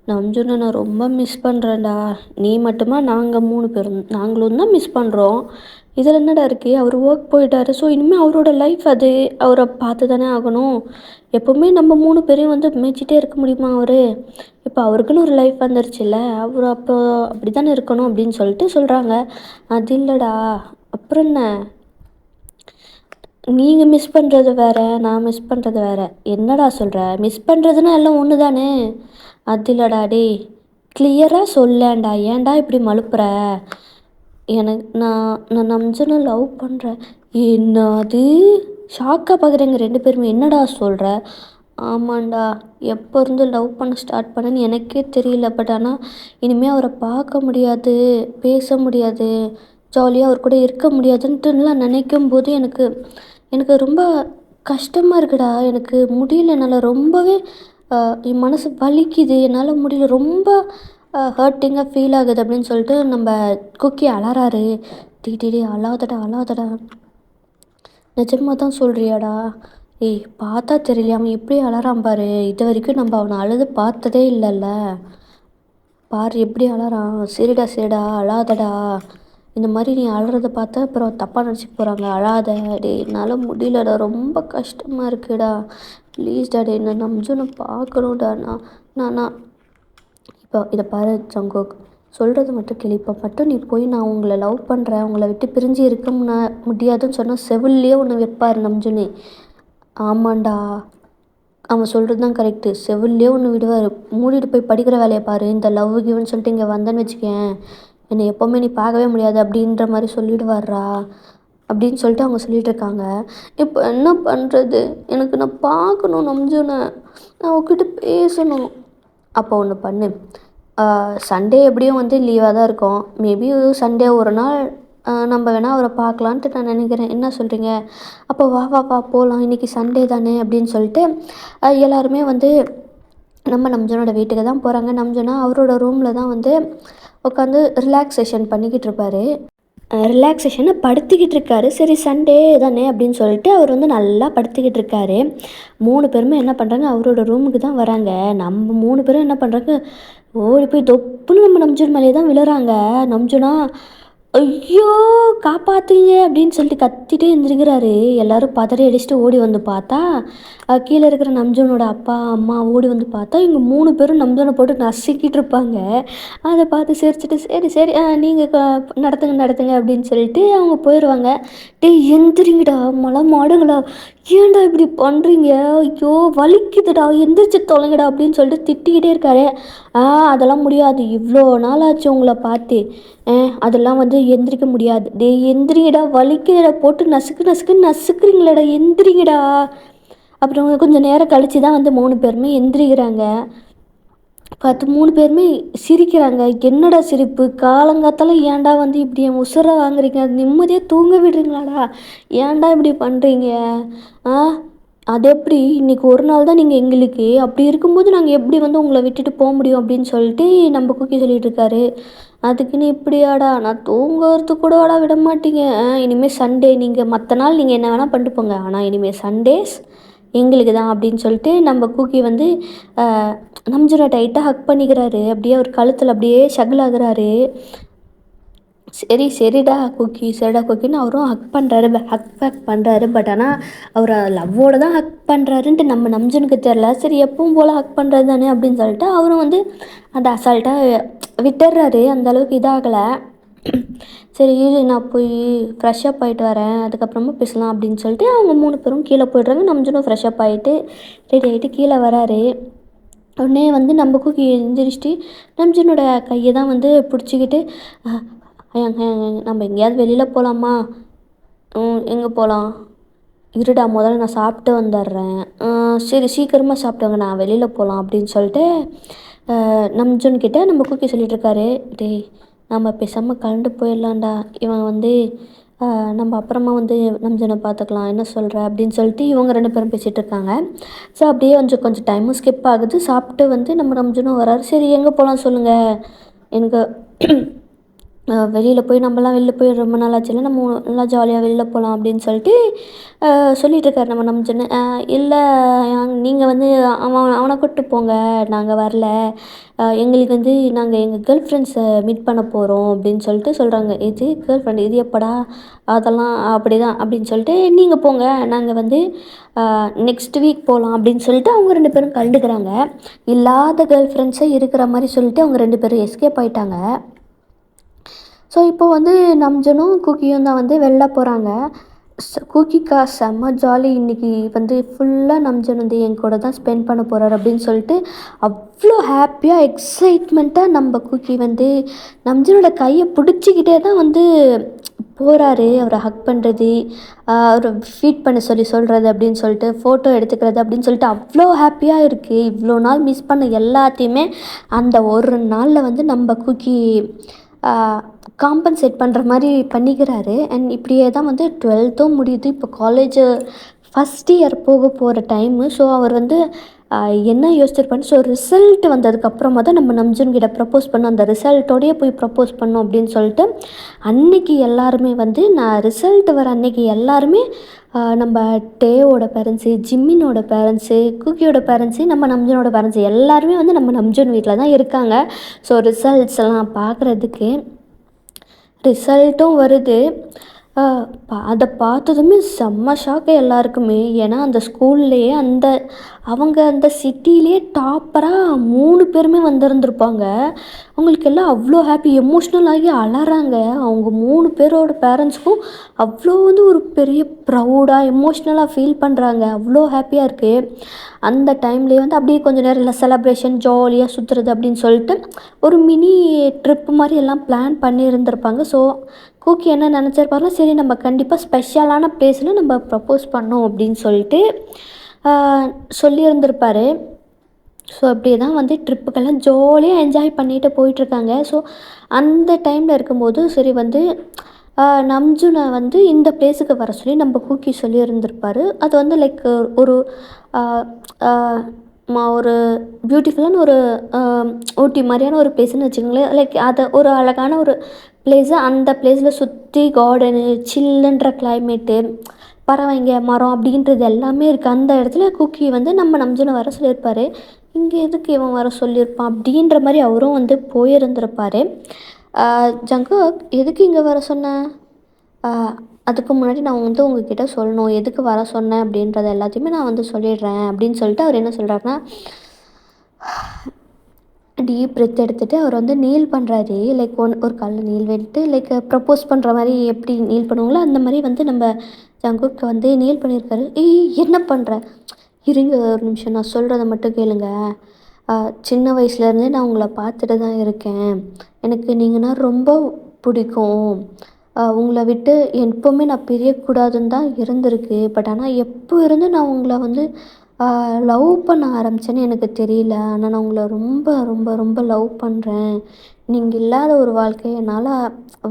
நம்ஜுனை நான் ரொம்ப மிஸ் பண்ணுறேன்டா. நீ மட்டுமா, நாங்கள் 3 பேரும் நாங்களும் தான் மிஸ் பண்ணுறோம். இதில் என்னடா இருக்குது, அவர் ஒர்க் போயிட்டாரு. ஸோ இனிமேல் அவரோட லைஃப் அது அவரை பார்த்து தானே ஆகணும். எப்போவுமே நம்ம 3 பேரையும் வந்து மேய்ச்சிட்டே இருக்க முடியுமா அவர்? இப்போ அவருக்குன்னு ஒரு லைஃப் வந்துருச்சுல்ல, அவர் அப்போ அப்படி தானே இருக்கணும் அப்படின்னு சொல்லிட்டு சொல்கிறாங்க. அது இல்லைடா. அப்புறம் என்ன, நீங்கள் மிஸ் பண்ணுறது வேற, நான் மிஸ் பண்ணுறது வேற. என்னடா சொல்கிற? மிஸ் பண்ணுறதுன்னா எல்லாம் ஒன்று தானே. அது இல்லைடா டேய், கிளியராக சொல்லேன்டா, ஏன்டா இப்படி மழுப்புற? எனக்கு நான் நான் நம்ஜனை லவ் பண்ணுறேன். என்னது? ஷாக்காக பார்க்குறேங்க 2 பேருமே. என்னடா சொல்கிற? ஆமாண்டா. எப்போ இருந்து லவ் பண்ண ஸ்டார்ட் பண்ணேன்னு எனக்கே தெரியல. பட் ஆனால் இனிமேல் அவரை பார்க்க முடியாது, பேச முடியாது, ஜாலியாக அவர் கூட இருக்க முடியாதுன்ட்டுலாம் நினைக்கும் போது எனக்கு எனக்கு ரொம்ப கஷ்டமாக இருக்குடா. எனக்கு முடியல, என்னால் ரொம்பவே என் மனசு வலிக்குது, என்னால் முடியல, ரொம்ப ஹர்ட்டிங்காக ஃபீல் ஆகுது அப்படின்னு சொல்லிட்டு நம்ம குக்கி அலறாரு. டே டே டே, அழாதடா அழாதடா, நிஜமாக தான் சொல்கிறியாடா? ஏய், பார்த்தா தெரியலையா அவன் எப்படி அலறான் பாரு. இது வரைக்கும் நம்ம அவனை அழுது பார்த்ததே இல்லைல்ல. பாரு எப்படி அழறான். சரிடா சரிடா, அழாதடா. இந்த மாதிரி நீ அழுறத பார்த்தா அப்புறம் தப்பாக நினச்சிக்க போகிறாங்க. அழாத டே, என்னால் முடியலடா, ரொம்ப கஷ்டமாக இருக்குடா. ப்ளீஸ்டா டே, நான் நம்ஜுனை பார்க்கணும்டா. நான் நான் நான் இப்போ இதை பாரு ஜங்குக், சொல்கிறது மட்டும் கேளு. இப்போ மட்டும் நீ போய் நான் உங்களை லவ் பண்ணுறேன், உங்களை விட்டு பிரிஞ்சு இருக்க முடியாதுன்னு சொன்னால் செவில்லையே ஒன்று வைப்பார் நம்ஜுனி. ஆமாண்டா, அவன் சொல்கிறது தான் கரெக்டு. செவில்லையே ஒன்று விடுவார். மூடிட்டு போய் படிக்கிற வேலையை பாரு. இந்த லவ் கிவ்னு சொல்லிட்டு இங்கே வந்தேன்னு வச்சுக்கேன், என்னை எப்போவுமே நீ பார்க்கவே முடியாது அப்படின்ற மாதிரி சொல்லிடுவார்ரா அப்படின்னு சொல்லிட்டு அவங்க சொல்லிட்டு இருக்காங்க. இப்போ என்ன பண்ணுறது? எனக்கு நான் பார்க்கணும் நம்ஜுனை, நான் அவகிட்ட பேசணும். அப்போ ஒன்று பண்ணு, சண்டே எப்படியும் வந்து லீவாக தான் இருக்கும். மேபி சண்டே ஒரு நாள் நம்ம வேணால் அவரை பார்க்கலான்ட்டு நான் நினைக்கிறேன். என்ன சொல்கிறீங்க? அப்போ வா வா வா போகலாம், இன்றைக்கி சண்டே தானே அப்படின்னு சொல்லிட்டு எல்லாருமே வந்து நம்ம நம்ஜனோட வீட்டுக்கு தான் போகிறாங்க. நம்ஜனா அவரோட ரூமில் தான் வந்து உட்காந்து ரிலாக்ஸேஷன் பண்ணிக்கிட்டு இருப்பார். ரிலாக்ஸேஷனை படுத்திக்கிட்டு இருக்காரு. சரி சண்டே தானே அப்படின்னு சொல்லிட்டு அவர் வந்து நல்லா படுத்திக்கிட்டு இருக்காரு. 3 பேருமே என்ன பண்ணுறாங்க, அவரோட ரூமுக்கு தான் வராங்க. நம்ம 3 பேரும் என்ன பண்ணுறாங்க, ஓடி போய் தொப்புன்னு நம்ம நம்ஜுன் மேலே தான் விழுறாங்க. நம்ஜுனா ஐயோ காப்பாற்றுங்க அப்படின்னு சொல்லிட்டு கத்திட்டே எழுந்திருக்கிறாரு. எல்லோரும் பதறி அடிச்சுட்டு ஓடி வந்து பார்த்தா கீழே இருக்கிற நம்ஜனோட அப்பா அம்மா ஓடி வந்து பார்த்தா இவங்க 3 பேரும் நம்ஜனை போட்டு நசுக்கிட்டு இருப்பாங்க. அதை பார்த்து சிரிச்சிட்டு சரி சரி நடத்துங்க நடத்துங்க அப்படின்னு சொல்லிட்டு அவங்க போயிடுவாங்க. டேய் எந்திரிங்கடா மலை மாடுங்களா, ஏன்டா இப்படி பண்ணுறீங்க, ஐயோ வலிக்குதுடா, எந்திரிச்சு தொலைங்கடா அப்படின்னு சொல்லிட்டு திட்டிக்கிட்டே இருக்காரு. அதெல்லாம் முடியாது, இவ்வளோ நாள் ஆச்சு உங்களை பார்த்து, அதெல்லாம் வந்து எந்திரிக்க முடியாது. டேய் எந்திரிங்கடா, வலிக்குதுடா, போட்டு நசுக்குறீங்களேடா, எந்திரிங்கடா. அப்புறம் கொஞ்சம் நேரம் கழித்து தான் வந்து 3 பேருமே எந்திரிக்கிறாங்க. பார்த்து 3 பேருமே சிரிக்கிறாங்க. என்னடா சிரிப்பு, காலங்காத்தால ஏன்டா வந்து இப்படி என் உசுரை வாங்குறீங்க, நிம்மதியாக தூங்க விடுறீங்களாடா, ஏன்டா இப்படி பண்ணுறீங்க? அது எப்படி, இன்றைக்கி ஒரு நாள் தான் நீங்கள் எங்களுக்கு, அப்படி இருக்கும்போது நாங்கள் எப்படி வந்து உங்களை விட்டுட்டு போக முடியும் அப்படின்னு சொல்லிட்டு நம்ம குக்கி சொல்லிகிட்டு இருக்காரு. அதுக்குன்னு இப்படியாடா, நான் தூங்குறது கூடவாடா விட மாட்டீங்க. இனிமேல் சண்டே நீங்கள் மற்ற நாள் நீங்கள் என்ன வேணால் பண்ணிட்டு போங்க, ஆனால் இனிமேல் சண்டேஸ் எங்களுக்கு தான் அப்படின்னு சொல்லிட்டு நம்ம குக்கி வந்து நம்ஜுனை டைட்டாக ஹக் பண்ணிக்கிறாரு. அப்படியே அவர் கழுத்தில் அப்படியே ஷகில் ஆகுறாரு. சரி சரிடா குக்கி, சரிடா குக்கின்னு அவரும் ஹக் பண்ணுறாரு, பேக் பண்ணுறாரு. பட் ஆனால் அவர் லவ்வோடு தான் ஹக் பண்ணுறாருன்ட்டு நம்ம நம்ஜனுக்கு தெரில. சரி எப்பவும் போல் ஹக் பண்ணுறது தானே அப்படின்னு சொல்லிட்டு அவரும் வந்து அந்த அசால்ட்டாக விட்டுடுறாரு. அந்தளவுக்கு இதாகலை. சரி இரு, நான் போய் ஃப்ரெஷ்ஷப் ஆகிட்டு வரேன், அதுக்கப்புறமா பேசலாம் அப்படின்னு சொல்லிட்டு அவங்க 3 பேரும் கீழே போய்ட்றாங்க. நம்ஜனும் ஃப்ரெஷ்ஷப் ஆகிட்டு ரெடி ஆகிட்டு கீழே வராரு. உடனே வந்து நம்ம குக்கி எழுந்திரிச்சிட்டு நம்ஜனோட கையை தான் வந்து பிடிச்சிக்கிட்டு நம்ம எங்கேயாவது வெளியில் போகலாமா? எங்கே போகலாம்? இருடா முதல்ல நான் சாப்பிட்டு வந்துடுறேன். சரி சீக்கிரமாக சாப்பிட்டுங்க, நான் வெளியில் போகலாம் அப்படின்னு சொல்லிட்டு நம்ஜன்கிட்ட நம்ம குக்கி சொல்லிகிட்ருக்காரு. டேய் நம்ம பேசாமல் கலண்டு போயிடலான்டா, இவன் வந்து நம்ம அப்புறமா வந்து நம்ஜனை பார்த்துக்கலாம், என்ன சொல்கிற அப்படின்னு சொல்லிட்டு இவங்க 2 பேரும் பேசிகிட்டு இருக்காங்க. ஸோ அப்படியே கொஞ்சம் டைமும் ஸ்கிப் ஆகுது. சாப்பிட்டு வந்து நம்ம நம்ஜனும் வராரு. சரி எங்கே போகலாம் சொல்லுங்கள், எனக்கு வெளியில் போய் நம்மலாம் வெளில போய் ரொம்ப நாள் ஆச்சுல்ல, நம்ம நல்லா ஜாலியாக வெளில போகலாம் அப்படின்னு சொல்லிட்டு சொல்லிகிட்ருக்காரு நம்ம நம்ஜுன்னு. இல்லை நீங்கள் வந்து அவனை கூப்பிட்டு போங்க, நாங்கள் வரல. எங்களுக்கு வந்து நாங்கள் எங்கள் கேர்ள் ஃப்ரெண்ட்ஸை மீட் பண்ண போகிறோம் அப்படின்னு சொல்லிட்டு சொல்கிறாங்க. இது கேர்ள் ஃப்ரெண்ட் இது எப்படா, அதெல்லாம் அப்படி தான் அப்படின்னு சொல்லிட்டு நீங்கள் போங்க, நாங்கள் வந்து நெக்ஸ்ட் வீக் போகலாம் அப்படின்னு சொல்லிட்டு அவங்க 2 பேரும் கலந்துக்கிறாங்க. இல்லாத கேர்ள் ஃப்ரெண்ட்ஸை இருக்கிற மாதிரி சொல்லிட்டு அவங்க 2 பேரும் எஸ்கேப் ஆயிட்டாங்க. ஸோ இப்போ வந்து நம்ஜனும் குக்கியும் தான் வந்து வெளில போகிறாங்க. குக்கிக்கா செம்ம ஜாலி, இன்றைக்கி வந்து ஃபுல்லாக நம்ஜன் வந்து என் கூட தான் ஸ்பெண்ட் பண்ண போகிறார் அப்படின்னு சொல்லிட்டு அவ்வளோ ஹாப்பியாக எக்ஸைட்மெண்ட்டாக நம்ம குக்கி வந்து நம்ஜனோட கையை பிடிச்சிக்கிட்டே தான் வந்து போகிறாரு. அவரை ஹக் பண்ணுறது, அவரை ஃபீட் பண்ண சொல்கிறது அப்படின்னு சொல்லிட்டு, ஃபோட்டோ எடுத்துக்கிறது அப்படின்னு சொல்லிட்டு அவ்வளோ ஹாப்பியாக இருக்குது. இவ்வளோ நாள் மிஸ் பண்ண எல்லாத்தையுமே அந்த ஒரு நாளில் வந்து நம்ம குக்கி காம்பன்சேட் பண்ணுற மாதிரி பண்ணிக்கிறாரு. அண்ட் இப்படியே தான் வந்து 12த்தும் முடியுது. இப்போ காலேஜு ஃபஸ்ட் இயர் போகிற டைமு. ஸோ அவர் வந்து என்ன யோசிச்சிருப்பாரு, ஸோ ரிசல்ட் வந்ததுக்கப்புறமா தான் நம்ம நம்ஜுன் கிட்ட ப்ரப்போஸ் பண்ணோம், அந்த ரிசல்ட்டோடையே போய் ப்ரப்போஸ் பண்ணோம் அப்படின்னு சொல்லிட்டு அன்னைக்கு எல்லாருமே வந்து ரிசல்ட் வர அன்னைக்கு எல்லாருமே நம்ம டேவோட பேரண்ட்ஸு, ஜிம்மினோட பேரண்ட்ஸு, குக்கியோட பேரண்ட்ஸு, நம்ம நம்ஜுனோட பேரண்ட்ஸு எல்லாருமே வந்து நம்ம நம்ஜுன் வீட்டில் தான் இருக்காங்க. ஸோ ரிசல்ட்ஸ் எல்லாம் பார்க்குறதுக்கு. ரிசல்ட்டும் வருது. அதை பார்த்ததுமே செம்ம ஷாக்கு எல்லாருக்குமே. ஏன்னா அந்த ஸ்கூல்லேயே அந்த சிட்டிலேயே டாப்பராக 3 பேருமே வந்திருந்திருப்பாங்க. அவங்களுக்கு எல்லாம் அவ்வளோ ஹாப்பி, எமோஷ்னல் ஆகி அழறாங்க. அவங்க 3 பேரோட பேரண்ட்ஸ்க்கும் அவ்வளோ வந்து ஒரு பெரிய ப்ரௌடாக எமோஷ்னலாக ஃபீல் பண்ணுறாங்க. அவ்வளோ ஹாப்பியாக இருக்குது. அந்த டைம்லேயே வந்து அப்படியே கொஞ்சம் நேரம் இல்லை செலப்ரேஷன், ஜாலியாக சுற்றுறது அப்படின்னு சொல்லிட்டு ஒரு மினி ட்ரிப் மாதிரி எல்லாம் பிளான் பண்ணியிருந்திருப்பாங்க. ஸோ குக்கி என்ன நினச்சிருப்பாருன்னா, சரி நம்ம கண்டிப்பாக ஸ்பெஷலான ப்ளேஸில் நம்ம ப்ரப்போஸ் பண்ணோம் அப்படின்னு சொல்லிட்டு சொல்லியிருந்திருப்பார். ஸோ அப்படியே தான் வந்து ட்ரிப்புக்கெல்லாம் ஜாலியாக என்ஜாய் பண்ணிட்டு போயிட்டுருக்காங்க. ஸோ அந்த டைமில் இருக்கும்போது சரி வந்து நம்ஜுனை வந்து இந்த பிளேஸுக்கு வர சொல்லி நம்ம குக்கி சொல்லியிருந்திருப்பார். அது வந்து லைக் ஒரு ஒரு பியூட்டிஃபுல்லான ஒரு ஊட்டி மாதிரியான ஒரு பிளேஸ்ன்னு வச்சுக்கோங்களேன். லைக் அதை ஒரு அழகான ஒரு பிளேஸு. அந்த பிளேஸில் சுற்றி கார்டனு, சில்லுன்ற கிளைமேட்டு, பறவைங்க, மரம் அப்படின்றது எல்லாமே இருக்குது. அந்த இடத்துல குக்கி வந்து நம்ம நம்ஜுனை வர சொல்லியிருப்பார். இங்கே எதுக்கு இவன் வர சொல்லியிருப்பான் அப்படின்ற மாதிரி அவரும் வந்து போயிருந்திருப்பார். ஜங்குக் எதுக்கு இங்கே வர சொன்னேன், அதுக்கு முன்னாடி நான் வந்து உங்ககிட்ட சொல்லணும், எதுக்கு வர சொன்னேன் அப்படின்றத எல்லாத்தையுமே நான் வந்து சொல்லிடுறேன் அப்படின்னு சொல்லிட்டு அவர் என்ன சொல்கிறாருன்னா, டீப் பிரெத் எடுத்துகிட்டு அவர் வந்து நீல் பண்ணுறாரு. லைக் ஒரு காலில் நீல் விட்டு லைக் ப்ரப்போஸ் பண்ணுற மாதிரி எப்படி நீல் பண்ணுவாங்களோ அந்த மாதிரி வந்து நம்ம ஜங்குக்கு வந்து நீல் பண்ணியிருக்காரு. என்ன பண்ணுற, இருங்க ஒரு நிமிஷம், நான் சொல்கிறத மட்டும் கேளுங்க. சின்ன வயசுலேருந்தே நான் உங்களை பார்த்துட்டு தான் இருக்கேன். எனக்கு நீங்கள்னா ரொம்ப பிடிக்கும். உங்களை விட்டு எப்போவுமே நான் பிரியக்கூடாதுன்னு தான் இருந்திருக்கு. பட் ஆனால் எப்போ இருந்து நான் உங்களை வந்து லவ் பண்ண ஆரம்பித்தேன்னு எனக்கு தெரியல. ஆனால் நான் உங்களை ரொம்ப ரொம்ப ரொம்ப லவ் பண்ணுறேன். நீங்கள் இல்லாத ஒரு வாழ்க்கையை என்னால்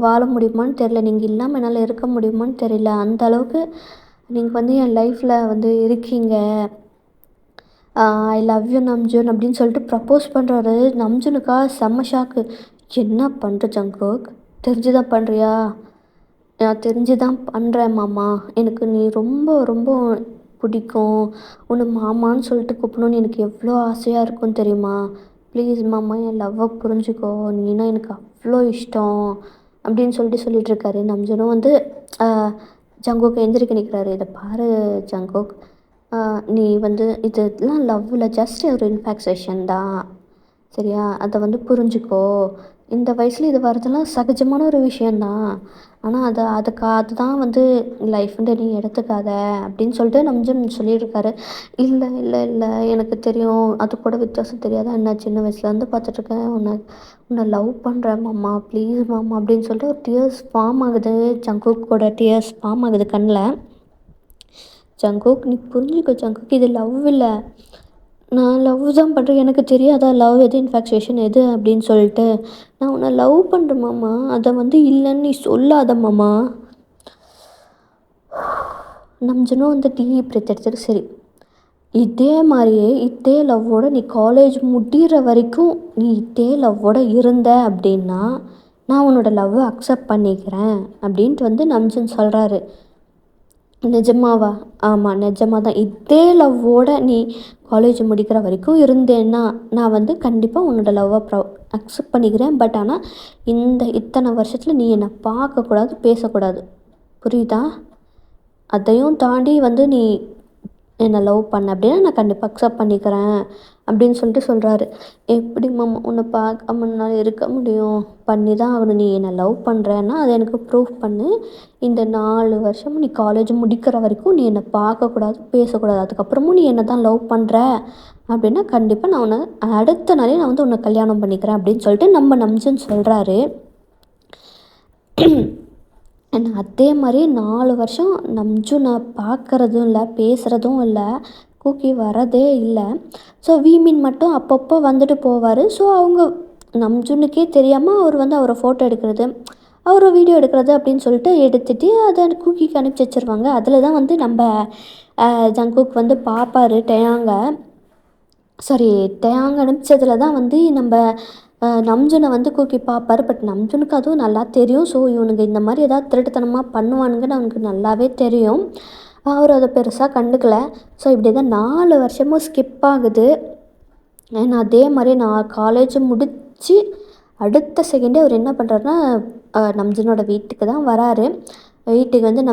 வாழ முடியுமான்னு தெரில. நீங்கள் இல்லாமல் என்னால் இருக்க முடியுமான்னு தெரியல. அந்த அளவுக்கு நீங்கள் வந்து என் லைஃப்பில் வந்து இருக்கீங்க. ஐ லவ் யூ நம்ஜுன் அப்படின்னு சொல்லிட்டு ப்ரப்போஸ் பண்ணுறாரு. நம்ஜுனுக்கா செம்ம ஷாக்கு. என்ன பண்ணுற ஜங்குக், தெரிஞ்சு தான் பண்ணுறியா? நான் தெரிஞ்சு தான் பண்ணுறேன் மாமா. எனக்கு நீ ரொம்ப ரொம்ப பிடிக்கும். உன்னை மாமான்னு சொல்லிட்டு கூப்பிடணுன்னு எனக்கு எவ்வளோ ஆசையாக இருக்கும் தெரியுமா? ப்ளீஸ் மாமா என் லவ்வை புரிஞ்சுக்கோ. நீனா எனக்கு அவ்வளோ இஷ்டம் அப்படின்னு சொல்லிட்டுருக்காரு. நம்ஜனும் வந்து ஜங்குக் எந்திரிக்க நிற்கிறாரு. இதை பாரு ஜங்குக், நீ வந்து இதெல்லாம் லவ்வில் ஜஸ்ட் ஒரு இன்ஃபாக்சுவேஷன் தான், சரியா? அதை வந்து புரிஞ்சுக்கோ. இந்த வயசில் இது வரதெல்லாம் சகஜமான ஒரு விஷயந்தான். ஆனால் அதுதான் வந்து லைஃப்ன்ட்டு நீ எடுத்துக்காத அப்படின்னு சொல்லிட்டு நம்ஜன் சொல்லியிருக்காரு. இல்லை இல்லை இல்லை எனக்கு தெரியும், அது கூட வித்தியாசம் தெரியாதா என்ன? சின்ன வயசுலேருந்து பார்த்துட்ருக்கேன், உன்னை லவ் பண்ணுறேன் மாமா, ப்ளீஸ் மாமா அப்படின்னு சொல்லிட்டு ஒரு டியர்ஸ் ஃபார்ம் ஆகுது. ஜங்குக்கோட டியர்ஸ் ஃபார்ம் ஆகுது கண்ணில். ஜங்குக் நீ புரிஞ்சுக்கோ ஜங்குக், இது லவ் இல்லை. நான் லவ் தான் பண்ணுறேன், எனக்கு தெரியாதா லவ் எது இன்ஃபாக்சுவேஷன் எது அப்படின்னு சொல்லிட்டு. நான் உன்னை லவ் பண்ணுறேன் மாமா, அதை வந்து இல்லைன்னு நீ சொல்லாத மாமா. நம்ஜனும் வந்து டீப் பிரெத் எடுத்துட்டு சரி இதே மாதிரியே இதே லவ்வோட நீ காலேஜ் முடிகிற வரைக்கும் நீ இதே லவ்வோட இருந்த அப்படின்னா நான் உன்னோட லவ்வை அக்செப்ட் பண்ணிக்கிறேன் அப்படின்ட்டு வந்து நம்ஜுன் சொல்கிறாரு. நிஜமாவா? ஆமாம், நிஜமாக தான். இதே லவ்வோட நீ காலேஜ் முடிக்கிற வரைக்கும் இருந்தேன்னா நான் வந்து கண்டிப்பாக உன்னோட லவ்வை அக்செப்ட் பண்ணிக்கிறேன். பட் ஆனால் இத்தனை வருஷத்தில் நீ என்னை பார்க்கக்கூடாது, பேசக்கூடாது. புரியுதா? அதையும் தாண்டி வந்து நீ என்னை லவ் பண்ண அப்படின்னா நான் கண்டிப்பாக அக்செப்ட் பண்ணிக்கிறேன் அப்படின்னு சொல்லிட்டு சொல்கிறாரு. எப்படி மாமா உன்னை பார்க்காம என்னால் இருக்க முடியும்? பண்ணி தான் ஆகணும். நீ என்னை லவ் பண்ணுறேன்னா அதை எனக்கு ப்ரூஃப் பண்ணு. இந்த 4 வருஷம் நீ காலேஜ் முடிக்கிற வரைக்கும் நீ என்னை பார்க்கக்கூடாது, பேசக்கூடாது. அதுக்கப்புறமும் நீ என்னை தான் லவ் பண்ணுற அப்படின்னா கண்டிப்பாக நான் உன்னை அடுத்த நாளே நான் வந்து உன்னை கல்யாணம் பண்ணிக்கிறேன் அப்படின்னு சொல்லிட்டு நம்ம நம்ஜுன் சொல்கிறாரு. அதே மாதிரி 4 வருஷம் நம்ஜுனை பார்க்குறதும் இல்லை, பேசுகிறதும் இல்லை, கூக்கி வரதே இல்லை. ஸோ வீமின் மட்டும் அப்பப்போ வந்துட்டு போவார். ஸோ அவங்க நம்ஜுனுக்கே தெரியாமல் அவர் வந்து அவரை ஃபோட்டோ எடுக்கிறது, அவரை வீடியோ எடுக்கிறது அப்படின்னு சொல்லிட்டு எடுத்துகிட்டு அதை கூக்கிக்கு அனுப்பிச்சி வச்சுருவாங்க. அதில் தான் வந்து நம்ம ஜங்குக் வந்து பார்ப்பார் டேயாங்க. டேயாங் அனுப்பிச்சதில் தான் வந்து நம்ம நம்ஜுனை வந்து கூக்கி பார்ப்பார். பட் நம்ஜுனுக்கு அதுவும் நல்லா தெரியும். ஸோ இவனுங்க இந்த மாதிரி ஏதாவது திருட்டுத்தனமாக பண்ணுவானுங்கன்னு அவனுக்கு நல்லாவே தெரியும். அவர் அதை பெருசாக கண்டுக்கல. ஸோ இப்படி தான் 4 வருஷமும் ஸ்கிப் ஆகுது. அண்ட் அதே மாதிரி நான் காலேஜ் முடித்து அடுத்த செகண்டே அவர் என்ன பண்ணுறாருன்னா நம்ஜுனோட வீட்டுக்கு தான் வராரு. வீட்டுக்கு வந்து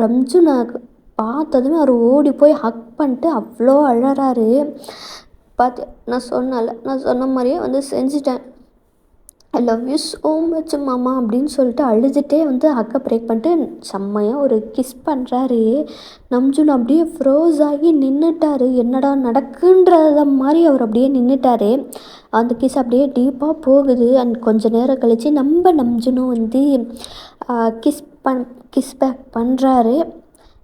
ரம்ஜுனை பார்த்ததுமே அவர் ஓடி போய் ஹக் பண்ணிட்டு அவ்வளோ அழறாரு. நான் சொன்ன மாதிரியே வந்து செஞ்சுட்டேன். I love you so much மாமா அப்படின்னு சொல்லிட்டு அழுதுகிட்டே வந்து ஹக்கை பிரேக் பண்ணிட்டு செம்மையாக ஒரு கிஸ் பண்ணுறாரு. நம்ஜுன் அப்படியே ஃப்ரோஸ் ஆகி நின்றுட்டார். என்னடா நடக்குன்றத மாதிரி அவர் அப்படியே நின்றுட்டார். அந்த கிஸ் அப்படியே டீப்பாக போகுது. அண்ட் கொஞ்சம் நேரம் கழித்து நம்ம நம்ஜுனும் வந்து கிஸ் பேக் பண்ணுறாரு.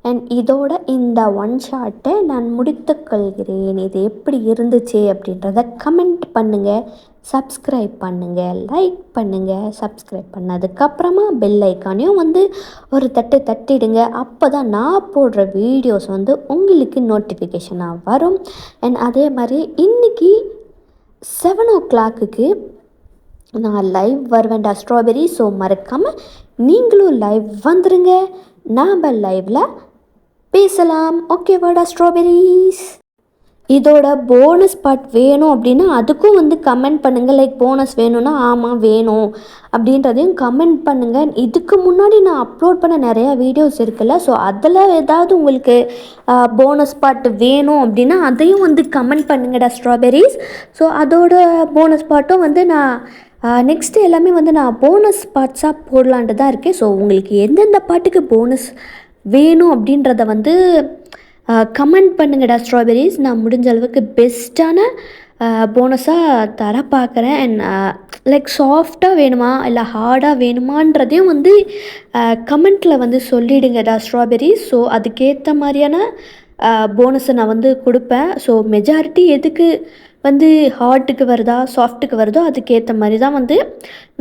அண்ட் இதோட இந்த ஒன் ஷாட்டை நான் முடித்து கொள்கிறேன். இது எப்படி இருந்துச்சு அப்படின்றத கமெண்ட் பண்ணுங்கள், சப்ஸ்கிரைப் பண்ணுங்கள், லைக் பண்ணுங்கள். சப்ஸ்கிரைப் பண்ணதுக்கப்புறமா பெல் ஐக்கானையும் வந்து ஒரு தட்டிடுங்க. அப்போ தான் நான் போடுற வீடியோஸ் வந்து உங்களுக்கு நோட்டிஃபிகேஷனாக வரும். அண்ட் அதே மாதிரி இன்றைக்கி 7 o'clock நான் லைவ் வருவேன்டா ஸ்ட்ராபெரி. ஸோ மறக்காமல் நீங்களும் லைவ் வந்துடுங்க. நாம் லைவில் பேசலாம். ஓகேவாடா ஸ்ட்ராபெரிஸ்? இதோட போனஸ் பார்ட் வேணும் அப்படின்னா அதுக்கும் வந்து கமெண்ட் பண்ணுங்கள். லைக் போனஸ் வேணும்னா ஆமாம் வேணும் அப்படின்றதையும் கமெண்ட் பண்ணுங்கள். இதுக்கு முன்னாடி நான் அப்லோட் பண்ண நிறையா வீடியோஸ் இருக்குல்ல, ஸோ அதில் ஏதாவது உங்களுக்கு போனஸ் பார்ட் வேணும் அப்படின்னா அதையும் வந்து கமெண்ட் பண்ணுங்கடா ஸ்ட்ராபெரிஸ். ஸோ அதோட போனஸ் பார்ட்டும் வந்து நான் நெக்ஸ்ட்டு எல்லாமே வந்து நான் போனஸ் பார்ட்ஸாக போடலான்ட்டு தான் இருக்கேன். ஸோ உங்களுக்கு எந்தெந்த பாட்டுக்கு போனஸ் வேணும் அப்படின்றத வந்து கமெண்ட் பண்ணுங்கடா ஸ்ட்ராபெரிஸ். நான் முடிஞ்ச அளவுக்கு பெஸ்ட்டான போனஸாக தர பார்க்குறேன். அண்ட் லைக் சாஃப்டாக வேணுமா இல்லை ஹார்டாக வேணுமான்றதையும் வந்து கமெண்ட்டில் வந்து சொல்லிவிடுங்கடா ஸ்ட்ராபெரிஸ். ஸோ அதுக்கேற்ற மாதிரியான போனஸை நான் வந்து கொடுப்பேன். ஸோ மெஜாரிட்டி எதுக்கு வந்து ஹார்ட்டுக்கு வருதா சாஃப்ட்டுக்கு வருதோ அதுக்கேற்ற மாதிரி தான் வந்து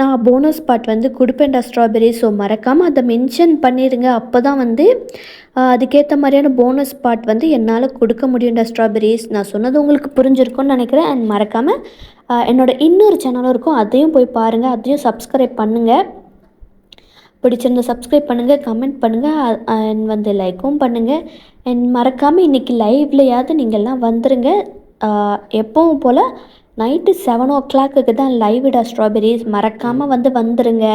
நான் போனஸ் பார்ட் வந்து கொடுப்பேன்டா ஸ்ட்ராபெரி. ஸோ மறக்காமல் அதை மென்ஷன் பண்ணிடுங்க. அப்போ தான் வந்து அதுக்கேற்ற மாதிரியான போனஸ் பார்ட் வந்து என்னால் கொடுக்க முடியும்டா ஸ்ட்ராபெரிஸ். நான் சொன்னது உங்களுக்கு புரிஞ்சிருக்கும்னு நினைக்கிறேன். அண்ட் மறக்காமல் என்னோடய இன்னொரு சேனலும் இருக்கும், அதையும் போய் பாருங்கள், அதையும் சப்ஸ்கிரைப் பண்ணுங்கள். பிடிச்சிருந்த சப்ஸ்கிரைப் பண்ணுங்கள், கமெண்ட் பண்ணுங்கள், அண்ட் வந்து லைக்கும் பண்ணுங்கள். அண்ட் மறக்காமல் இன்றைக்கி லைவ்லையாவது நீங்கள்லாம் வந்துடுங்க. எப்பவும் போல் நைட்டு 7 o'clock தான் லைவ்டா ஸ்ட்ராபெரிஸ். மறக்காமல் வந்துடுங்க.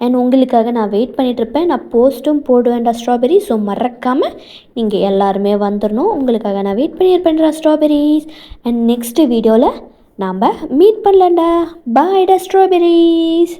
அண்ட் உங்களுக்காக நான் வெயிட் பண்ணிகிட்ருப்பேன். நான் போஸ்ட்டும் போடுவேன்டா ஸ்ட்ராபெரி. ஸோ மறக்காமல் நீங்கள் எல்லாருமே வந்துடணும். உங்களுக்காக நான் வெயிட் பண்ணியிருப்பேன்டா ஸ்ட்ராபெரிஸ். அண்ட் நெக்ஸ்ட்டு வீடியோவில் நாம் மீட் பண்ணலாம்டா. பாய்டா ஸ்ட்ராபெரிஸ்.